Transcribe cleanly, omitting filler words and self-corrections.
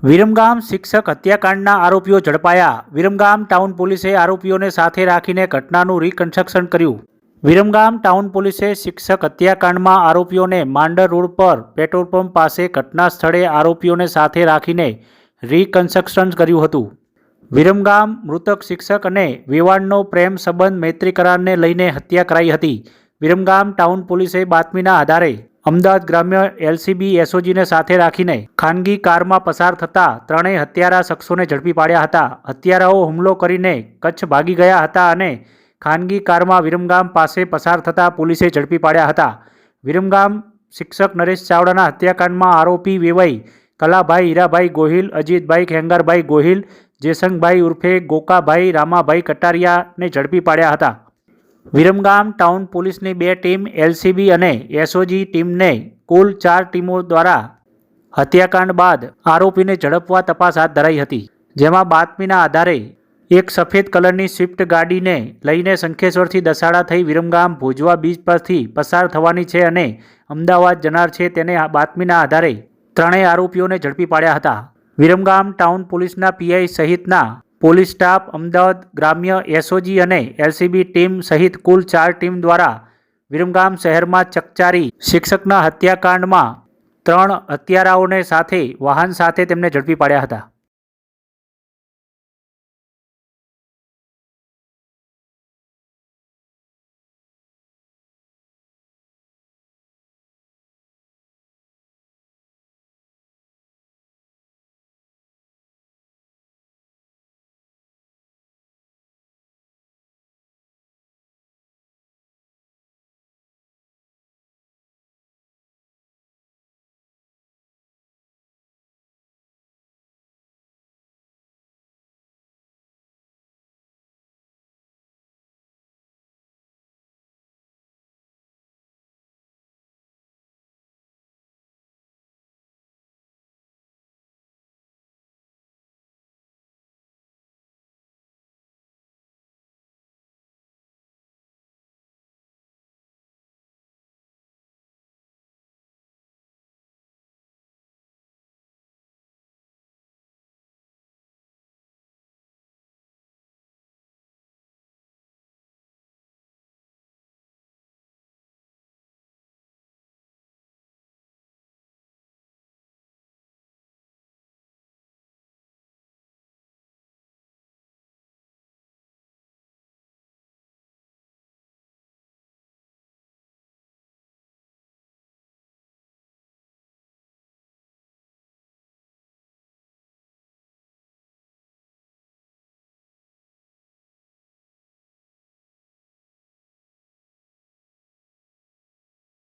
વિરમગામ શિક્ષક હત્યાકાંડના આરોપીઓ ઝડપાયા। વિરમગામ ટાઉન પોલીસે આરોપીઓને સાથે રાખીને ઘટનાનું રિકન્સ્ટ્રક્શન કર્યું। વિરમગામ ટાઉન પોલીસે શિક્ષક હત્યાકાંડમાં આરોપીઓને માંડર રોડ પર પેટ્રોલ પંપ પાસે ઘટના સ્થળે આરોપીઓને સાથે રાખીને રિકન્સ્ટ્રક્શન કર્યું હતું। વિરમગામ મૃતક શિક્ષક અને વેવાણનો પ્રેમ સંબંધ મૈત્રી કરારને લઈને હત્યા કરાઈ હતી। વિરમગામ ટાઉન પોલીસે બાતમીના આધારે અમદાવાદ ગ્રામ્ય એલસીબી એસઓજીને સાથે રાખીને ખાનગી કારમાં પસાર થતા ત્રણેય હત્યારા શખ્સોને ઝડપી પાડ્યા હતા। હત્યારાઓ હુમલો કરીને કચ્છ ભાગી ગયા હતા અને ખાનગી કારમાં વિરમગામ પાસે પસાર થતા પોલીસે ઝડપી પાડ્યા હતા। વિરમગામ શિક્ષક નરેશ ચાવડાના હત્યાકાંડમાં આરોપી વેવાઈ કલાભાઈ હીરાભાઈ ગોહિલ, અજીતભાઈ ખેંગારભાઈ ગોહિલ, જેસંગભાઈ ઉર્ફે ગોકાભાઈ રામાભાઈ કટારિયાને ઝડપી પાડ્યા હતા। વિરમગામ ટાઉન પોલીસની 2 ટીમ એલસીબી અને એસઓજી ટીમને કુલ 4 ટીમો દ્વારા હત્યાકાંડ બાદ આરોપીને ઝડપવા તપાસ હાથ ધરાઈ હતી, જેમાં બાતમીના આધારે એક સફેદ કલરની સ્વિફ્ટ ગાડીને લઈને શંખેશ્વરથી દસાડા થઈ વિરમગામ ભોજવા બીચ પરથી પસાર થવાની છે અને અમદાવાદ જનાર છે તેને બાતમીના આધારે ત્રણેય આરોપીઓને ઝડપી પાડ્યા હતા। વિરમગામ ટાઉન પોલીસના પીઆઈ સહિતના પોલીસ સ્ટાફ, અમદાવાદ ગ્રામ્ય એસઓજી અને એલસીબી ટીમ સહિત કુલ 4 ટીમ દ્વારા વિરમગામ શહેરમાં ચકચારી શિક્ષકના હત્યાકાંડમાં 3 હત્યારાઓને સાથે વાહન સાથે તેમને ઝડપી પાડ્યા હતા।